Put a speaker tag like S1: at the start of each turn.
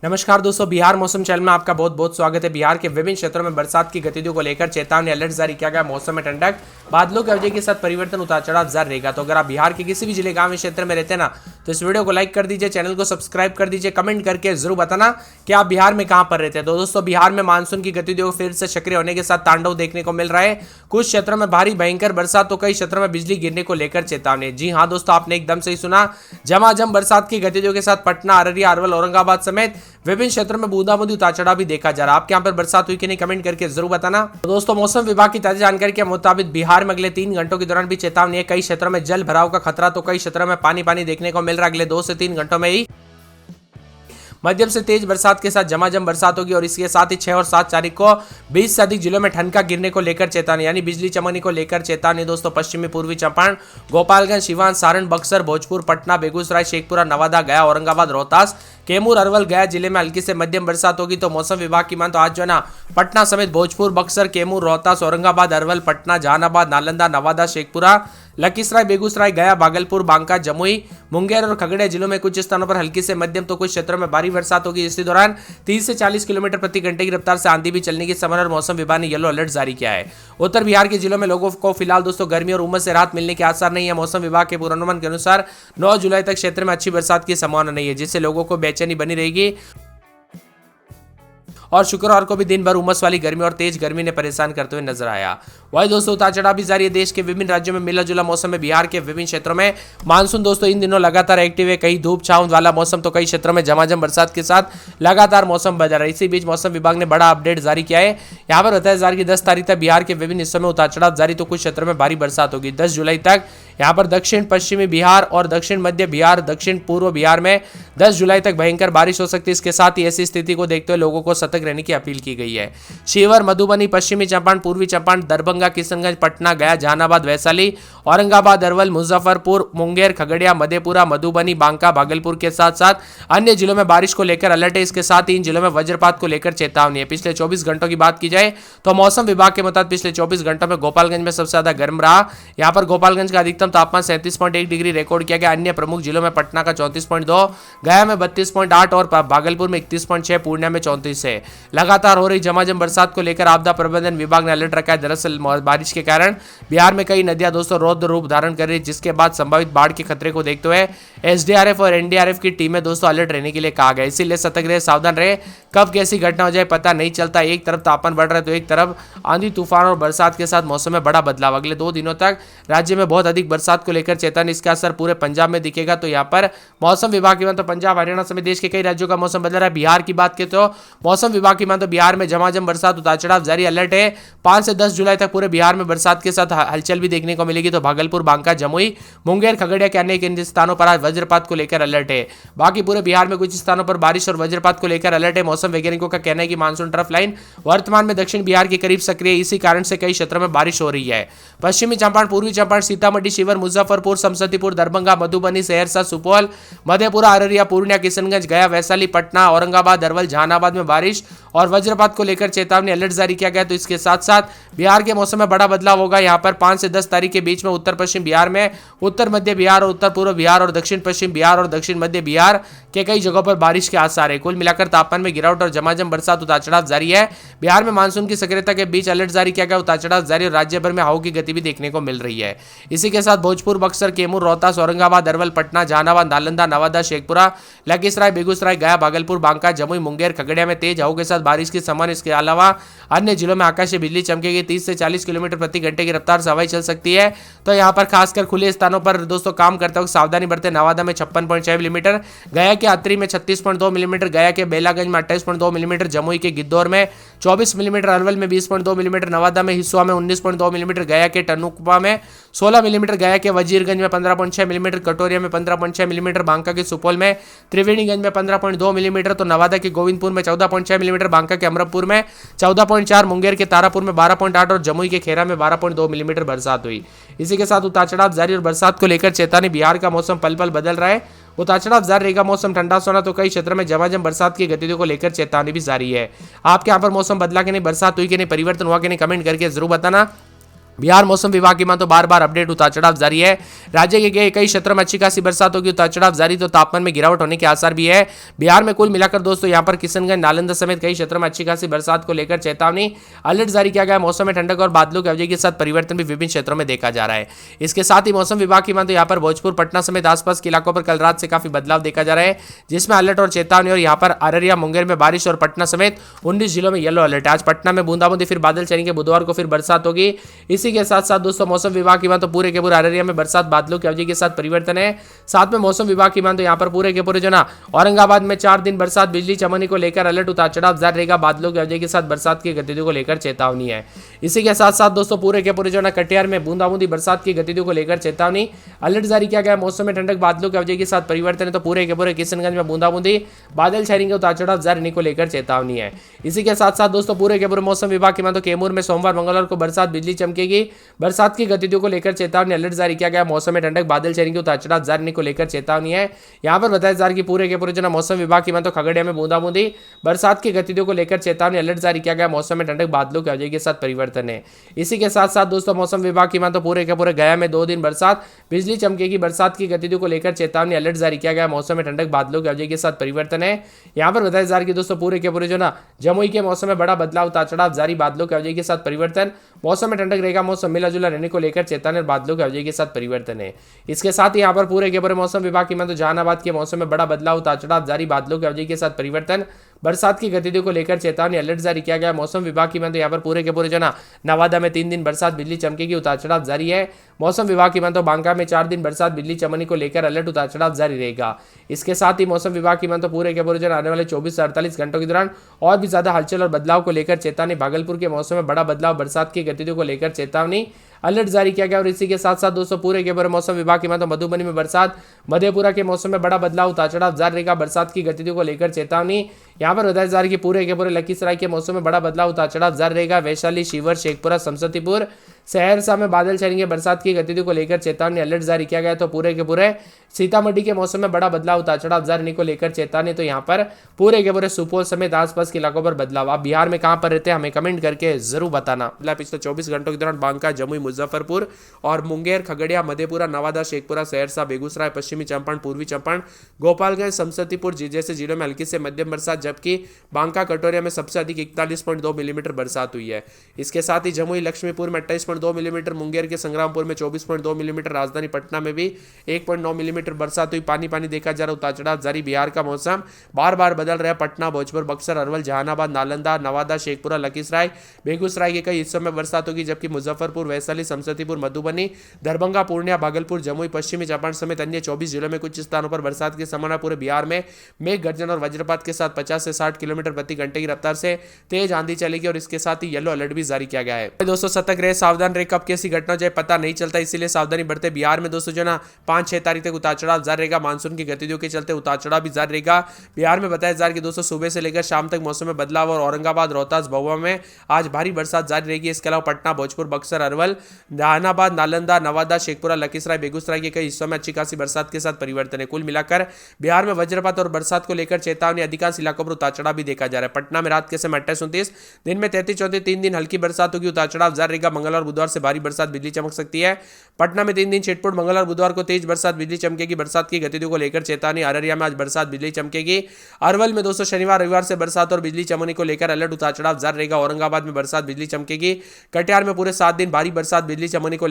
S1: नमस्कार दोस्तों, बिहार मौसम चैनल में आपका बहुत बहुत स्वागत है। बिहार के विभिन्न क्षेत्रों में बरसात की गतिविधियों को लेकर चेतावनी अलर्ट जारी किया गया। मौसम में ठंडक, बादलों की अवधि के साथ परिवर्तन, उतार चढ़ाव जारी रहेगा। तो अगर आप बिहार के किसी भी जिले गांव में क्षेत्र में रहते हैं ना, तो इस वीडियो को लाइक कर दीजिए, चैनल को सब्सक्राइब कर दीजिए, कमेंट करके जरूर बताना कि आप बिहार में कहां पर रहते हैं। तो दोस्तों, बिहार में मानसून की गतिविधियों को फिर से सक्रिय होने के साथ तांडव देखने को मिल रहा है। कुछ क्षेत्रों में भारी भयंकर बरसात, तो कई क्षेत्रों में बिजली गिरने को लेकर चेतावनी। जी हाँ दोस्तों, आपने एकदम सही सुना। झमाझम बरसात की गतिविधियों के साथ पटना, अररिया, अरवल, औरंगाबाद समेत विभिन्न क्षेत्रों में बूंदाबांदी, उतार चढ़ाव भी देखा जा रहा है। आपके यहाँ पर बरसात हुई कि नहीं, कमेंट करके जरूर बताना। तो दोस्तों, मौसम विभाग की ताजा जानकारी के मुताबिक बिहार में अगले 3 घंटों के दौरान भी चेतावनी है। कई क्षेत्रों में जल भराव का खतरा, तो कई क्षेत्रों में पानी पानी देखने को मिल रहा है। अगले 2 से 3 घंटों में ही मध्यम से तेज बरसात के साथ झमाझम बरसात होगी और इसके साथ ही 6 और 7 तारीख को 20 से अधिक जिलों में ठनका गिरने को लेकर चेतावनी, यानी बिजली चमकने को लेकर चेतावनी। दोस्तों, पश्चिमी पूर्वी चंपारण, गोपालगंज, सिवान, सारण, बक्सर, भोजपुर, पटना, बेगूसराय, शेखपुरा, नवादा, गया, औरंगाबाद, रोहतास, कैमूर, अरवल, गया जिले में हल्की से मध्यम बरसात होगी। तो मौसम विभाग की मान तो आज जो है ना, पटना समेत भोजपुर, बक्सर, कैमूर, रोहतास, औरंगाबाद, अरवल, पटना, जहानाबाद, नालंदा, नवादा, शेखपुरा, लखीसराय, बेगूसराय, गया, भागलपुर, बांका, जमुई, मुंगेर और खगड़िया जिलों में कुछ स्थानों पर हल्की से मध्यम तो कुछ क्षेत्रों में भारी बरसात होगी। इसी दौरान 30 से 40 किलोमीटर प्रति घंटे की रफ्तार से आंधी भी चलने की संभावना और मौसम विभाग ने येलो अलर्ट जारी किया है। उत्तर बिहार के जिलों में लोगों को फिलहाल दोस्तों गर्मी और उमस से राहत मिलने के आसार नहीं है। मौसम विभाग के पूर्वानुमान के अनुसार 9 जुलाई तक क्षेत्र में अच्छी बरसात की संभावना नहीं है, जिससे लोगों को बेचैनी बनी रहेगी और शुक्रवार को भी दिन भर उमस वाली गर्मी और तेज गर्मी ने परेशान करते हुए नजर आया। वही दोस्तों, उतार चढ़ाव भी जारी है। देश के विभिन्न राज्यों में मिला जुला मौसम है। बिहार के विभिन्न क्षेत्रों में मानसून दोस्तों इन दिनों लगातार एक्टिव है। कहीं धूप छांव वाला मौसम, तो कई क्षेत्रों में झमाझम बरसात के साथ लगातार मौसम बदल रहा है। इसी बीच मौसम विभाग ने बड़ा अपडेट जारी किया है। यहाँ पर बताया जा रहा है कि 10 तारीख तक बिहार के विभिन्न हिस्सों में उतार चढ़ाव जारी, तो कुछ क्षेत्रों में भारी बरसात होगी। 10 जुलाई तक यहाँ पर दक्षिण पश्चिमी बिहार और दक्षिण मध्य बिहार, दक्षिण पूर्व बिहार में 10 जुलाई तक भयंकर बारिश हो सकती है। इसके साथ ही ऐसी स्थिति को देखते हुए लोगों को सतर्क रहने की अपील की गई है। शिवहर, मधुबनी, पश्चिमी चंपारण, पूर्वी चंपारण, दरभंगा, किशनगंज, पटना, गया, जहानाबाद, वैशाली, औरंगाबाद, अरवल, मुजफ्फरपुर, मुंगेर, खगड़िया, मधेपुरा, मधुबनी, बांका, भागलपुर के साथ साथ अन्य जिलों में बारिश को लेकर अलर्ट है। इसके साथ ही इन जिलों में वज्रपात को लेकर चेतावनी है। पिछले 24 घंटों की बात की जाए तो मौसम विभाग के मुताबिक पिछले 24 घंटों में गोपालगंज में सबसे ज्यादा गर्म रहा। यहाँ पर गोपालगंज का अधिकतम तापमान 37.1 डिग्री रिकॉर्ड किया गया। अन्य प्रमुख जिलों में पटना का 34.2, गया में 32.8 और भागलपुर में 31.6, पूर्णिया में 34 है। लगातार हो रही झमाझम बरसात को लेकर आपदा प्रबंधन विभाग ने अलर्ट रखा है। दरअसल बारिश के कारण बिहार में कई नदियां दोस्तों रौद्र रूप धारण कर रही है, जिसके बाद संभावित बाढ़ के खतरे को देखते हुए एसडीआरएफ और एनडीआरएफ की टीमें दोस्तों अलर्ट रहने के लिए कहा गया। इसीलिए सतर्क रहे, सावधान रहे। कब कैसी घटना हो जाए पता नहीं चलता। एक तरफ तापमान बढ़ रहा है तो एक तरफ आंधी तूफान और बरसात के साथ मौसम में बड़ा बदलाव। अगले 2 दिनों तक राज्य में बहुत अधिक बरसात को लेकर चेतावनी। इसका असर पूरे पंजाब में दिखेगा। तो यहाँ पर मौसम विभाग की मान तो पंजाब, हरियाणा समेत देश के कई राज्यों का मौसम बदल रहा है। बिहार की बात करें तो मौसम विभाग की मान तो बिहार में झमाझम बरसात, उतार चढ़ाव जारी, अलर्ट है। 5 से 10 जुलाई तक पूरे बिहार में बरसात के साथ हलचल भी देखने को मिलेगी। तो भागलपुर, बांका, जमुई, मुंगेर, खगड़िया के अन्य स्थानों पर आज वज्रपात को लेकर अलर्ट है। बाकी पूरे बिहार में कुछ स्थानों पर बारिश और वज्रपात को लेकर अलर्ट है। मौसम वैज्ञानिकों का कहना है कि मानसून ट्रफ लाइन वर्तमान में दक्षिण बिहार के करीब सक्रिय है। इसी कारण से कई क्षेत्रों में बारिश हो रही है। पश्चिमी चंपारण, पूर्वी चंपारण, सीतामढ़ी, शिवहर, मुजफ्फरपुर, समस्तीपुर, दरभंगा, मधुबनी, सहरसा, सुपौल, मधेपुरा, अररिया, पूर्णिया, किशनगंज, गया, वैशाली, पटना, औरंगाबाद, अरवल, जहानाबाद में बारिश और वज्रपात को लेकर चेतावनी अलर्ट जारी किया गया। तो इसके साथ साथ बिहार के मौसम में बड़ा बदलाव होगा। यहाँ पर 5 से 10 तारीख के बीच में उत्तर पश्चिम बिहार में, उत्तर मध्य बिहार और उत्तर पूर्व बिहार और दक्षिण पश्चिम बिहार और दक्षिण मध्य बिहार के कई जगहों पर बारिश के आसार है। कुल मिलाकर तापमान में गिरावट और झमाझम बरसात, उतार चढ़ाव जारी है। बिहार में मानसून की सक्रियता के बीच अलर्ट जारी किया गया। उतार चढ़ाव जारी और राज्य भर में हवाओं की गति भी देखने को मिल रही है। इसी के साथ भोजपुर, बक्सर, कैमूर, रोहतास, औरंगाबाद, अरवल, पटना, जहानाबाद, नालंदा, नवादा, शेखपुरा, लखीसराय, बेगूसराय, गया, भागलपुर, बांका, जमुई, मुंगेर, खगड़िया में तेज हवाओं के साथ बारिश की संभावना। इसके अलावा अन्य जिलों में आकाशीय बिजली चमकेगी। 30 से 40 किलोमीटर प्रति घंटे की रफ्तार से हवाएं चल सकती है। तो यहाँ पर खासकर खुले स्थानों पर दोस्तों काम करते वक्त सावधानी बरतें। नवादा में 56.6 मिलीमीटर, गया के आत्री में 36.2 मिलीमीटर, गया के बेलागंज में 28.2 मिलीमीटर, जमुई के गिद्धौर में 24 मिलीमीटर, अरवल में 20.2 मिलीमीटर, नवादा में हिस्सुआ में 19.2 मिलीमीटर, गया के टनुकपा में 16 मिलीमीटर, गया के वजीरगंज में 15.6 मिलीमीटर, कटोरिया में 15.6 मिलीमीटर, बांका के सुपौल में त्रिवेणीगंज में 15.2 मिलीमीटर, तो नवादा के गोविंदपुर में 14.6 मिलीमीटर, बांका के अमरपुर में 14.4, मुंगेर के तारापुर में 12.8 और जमुई के खेरा में 12.2 मिलीमीटर बरसात हुई। इसी के साथ उतार चढ़ाव जारी और बरसात को लेकर चेतावनी। बिहार का मौसम पल पल बदल रहा है। उतार चढ़ाव जारी रहेगा। मौसम ठंडा सोना, तो कई क्षेत्रों में झमाझम बरसात की गतिविधियों को लेकर चेतावनी भी जारी है। आपके यहाँ पर मौसम बदला कि नहीं, बरसात हुई कि नहीं, परिवर्तन हुआ कि नहीं, कमेंट करके जरूर बताना। बिहार मौसम विभाग की मान तो बार बार अपडेट उतार चढ़ाव जारी है। राज्य के कई क्षेत्रों में अच्छी खासी बरसात होगी, उतार चढ़ाव जारी, तो तापमान में गिरावट होने के आसार भी है। बिहार में कुल मिलाकर दोस्तों यहाँ पर किशनगंज, नालंदा समेत कई क्षेत्रों में अच्छी खासी बरसात को लेकर चेतावनी, अलर्ट जारी किया गया। मौसम में ठंडक और बादलों की अवधि के साथ परिवर्तन भी विभिन्न क्षेत्रों में देखा जा रहा है। इसके साथ ही मौसम विभाग की मान तो यहाँ पर भोजपुर, पटना समेत आसपास के इलाकों पर कल रात से काफी बदलाव देखा जा रहा है, जिसमें अलर्ट और चेतावनी। और यहाँ पर अररिया, मुंगेर में बारिश और पटना समेत 19 जिलों में येलो अलर्ट है। आज पटना में बूंदाबूंदी, फिर बादल चलेंगे, बुधवार को फिर बरसात होगी। इसी के साथ साथ दोस्तों मौसम विभाग की मान तो पूरे के पूरे अररिया में बरसात, बादलों की अवधि के साथ परिवर्तन है। साथ में मौसम विभाग की मान तो यहाँ पर पूरे के पूरे जो ना औरंगाबाद में 4 दिन बरसात, बिजली चमनी को लेकर अलर्ट, उतार चढ़ाव जारी रहेगा। बादलों की अवधि के साथ बरसात की गतिविधियों को लेकर चेतावनी है। इसी के साथ साथ दोस्तों पूरे के पूरे जो ना कटिहार में बूंदाबूंदी बरसात की गतिविधियों को लेकर चेतावनी, अलर्ट जारी किया गया। मौसम में ठंडक, बादलों की अवधि के साथ परिवर्तन है, तो पूरे के पूरे किशनगंज में बूंदाबूंदी, बादल छाएंगे, उतार चढ़ाव जारी रहने को लेकर चेतावनी है। इसी के साथ साथ दोस्तों पूरे के पूरे मौसम विभाग की मान तो कैमूर में सोमवार, मंगलवार को बरसात, बिजली चमकेगी, बरसात की गतिविधियों को लेकर चेतावनी, अलर्ट जारी किया गया। मौसम में ठंडक, बादल छाएंगे, उतार चढ़ाव जारी रहने को लेकर चेतावनी है। यहाँ पर बताया जा रहा है कि पूरे के पूरे जो ना मौसम विभाग की मान तो खगड़िया में बूंदाबूंदी, बरसात की गतिविधियों को लेकर चेतावनी, अलर्ट जारी किया गया। मौसम में ठंडक, बादलों की अवधि के साथ परिवर्तन है। इसी के साथ साथ दोस्तों मौसम विभाग की मान तो पूरे के पूरे गया में 2 दिन बरसात, बिजली चमकेगी, बरसात की गतिविधियों को लेकर चेतावनी, अलर्ट जारी किया गया। मौसम में ठंडक, बादलों की अवधि के साथ परिवर्तन है। यहाँ पर बताया जा रहा है कि दोस्तों पूरे के पूरे जो ना जमुई के मौसम में बड़ा बदलाव, उतार चढ़ाव जारी, बादलों की अवधि के साथ परिवर्तन, मौसम में ठंडक रहेगा, मौसम मिला जुला रहने को लेकर चेतावनी, बादलों की अवधि के साथ परिवर्तन है। इसके साथ ही यहाँ पर पूरे के पूरे मौसम विभाग की मान तो जहानाबाद के मौसम में बड़ा बदलाव, उतार चढ़ाव जारी, बादलों की अवधि के साथ परिवर्तन, बरसात की गतिविधियों को लेकर चेतावनी, अलर्ट जारी किया गया। मौसम विभाग की मान तो यहाँ पर पूरे के पूरे जो ना नवादा में 3 दिन बरसात, बिजली चमकेगी, उतार चढ़ाव जारी है। मौसम विभाग की मान तो बांका में 4 दिन बरसात, बिजली चमनी को लेकर अलर्ट, उतार चढ़ाव जारी रहेगा। इसके साथ ही मौसम विभाग की मान तो पूरे के पूरे जो आने वाले 24 से 48 घंटों के दौरान और भी ज्यादा हलचल और बदलाव को लेकर चेतावनी, भागलपुर के मौसम में बड़ा बदलाव, बरसात की गतिविधियों को लेकर चेतावनी, अलर्ट जारी किया गया। और इसी के साथ साथ दोस्तों पूरे के पूरे मौसम विभाग की मान तो मधुबनी में बरसात, मधेपुरा के मौसम में बड़ा बदलाव, उतार चढ़ाव जारी रहेगा, बरसात की गतिविधियों को लेकर चेतावनी। यहाँ पर बताया जा रहा है कि पूरे के पूरे लखीसराय के मौसम में बड़ा बदलाव, उतार चढ़ाव जारी रहेगा। वैशाली, शिवर, शेखपुरा, समस्तीपुर, सहरसा में बादल छाएंगे, बरसात की गतिविधियों को लेकर चेतावनी, अलर्ट जारी किया गया। तो पूरे के पूरे सीतामढ़ी के मौसम में बड़ा बदलाव, उतार चढ़ाव जारी रहने को लेकर चेतावनी। तो यहाँ पर पूरे के पूरे सुपौल समेत आसपास के इलाकों पर बदलाव। आप बिहार में कहाँ पर रहते हैं हमें कमेंट करके जरूर बताना। पिछले 24 घंटों के दौरान बांका, जमुई, मुजफ्फरपुर और मुंगेर, खगड़िया, मधेपुरा, नवादा, शेखपुरा, सहरसा, बेगूसराय, पश्चिमी चंपारण, पूर्वी चंपारण, गोपालगंज, समस्तीपुर जैसे जिलों में हल्की से मध्यम बरसात, जबकि बांका, कटोरिया में सबसे अधिक 41.2 मिलीमीटर बरसात हुई है। इसके साथ ही जमुई, लक्ष्मीपुर में 28.2 मिलीमीटर, मुंगेर के संग्रामपुर में 24.2 मिलीमीटर, राजधानी पटना में भी 1.9 मिलीमीटर बरसात हुई। पानी पानी देखा जा रहा, उतार चढ़ाव जारी। बिहार का मौसम बार बार बदल रहा है। पटना, भोजपुर, बक्सर, अरवल, जहानाबाद, नालंदा, नवादा, शेखपुरा, लखीसराय, बेगूसराय के कई हिस्सों में बरसात होगी, जबकि मुजफ्फरपुर, वैशाली, समस्तीपुर, मधुबनी, दरभंगा, पूर्णिया, भागलपुर, जमुई, पश्चिमी चंपारण समेत अन्य 24 जिलों में कुछ स्थानों पर बरसात की संभावना। पूरे बिहार में मेघ गर्जन और वज्रपात के साथ 50 से 60 किलोमीटर प्रति घंटे की रफ्तार से तेज आंधी चलेगी। और इसके साथ ही येलो अलर्ट भी जारी किया गया है। दोस्तों सतर्क रहे, सावधान रहे, कब कैसी घटना हो जाए पता नहीं चलता, इसीलिए सावधानी बरते। बिहार में दोस्तों जो ना 5-6 तारीख तक उतार चढ़ाव जारी रहेगा। मानसून की गतिविधियों के चलते उतार चढ़ाव भी जारी रहेगा। बिहार में बताया जा रहा है कि दोस्तों सुबह से लेकर शाम तक मौसम में बदलाव और औरंगाबाद, रोहतास, भभुआ में आज भारी बरसात जारी रहेगी। इसके अलावा पटना, भोजपुर, बक्सर, अरवल, जहानाबाद, नालंदा, नवादा, शेखपुरा, लखीसराय, बेगूसराय के कई हिस्सों में अच्छी खासी बरसात के साथ परिवर्तन है। कुल मिलाकर बिहार में वज्रपात और बरसात को लेकर चेतावनी, अधिकांश इलाकों पर उतार चढ़ाव भी देखा जा रहा है। पटना में रात के समय 28-29, दिन में 33-34, 3 दिन हल्की बरसात होगी, उतार चढ़ाव जारी रहेगा। मंगलवार, बुधवार से भारी बरसात, बिजली चमक सकती है। पटना में 3 दिन छिटपुट, मंगलवार, बुधवार को तेज बरसात, बिजली चमकेगी, बरसात की गतिविधियों को लेकर चेतावनी। अररिया में आज बरसात, बिजली चमकेगी। अरवल में दोस्तों शनिवार, रविवार से बरसात और बिजली चमकने को लेकर अलर्ट, उतार चढ़ाव जारी रहेगा। औरंगाबाद में बरसात, बिजली चमकेगी। कटिहार में पूरे 7 दिन भारी बरसात, बिजली चमकने को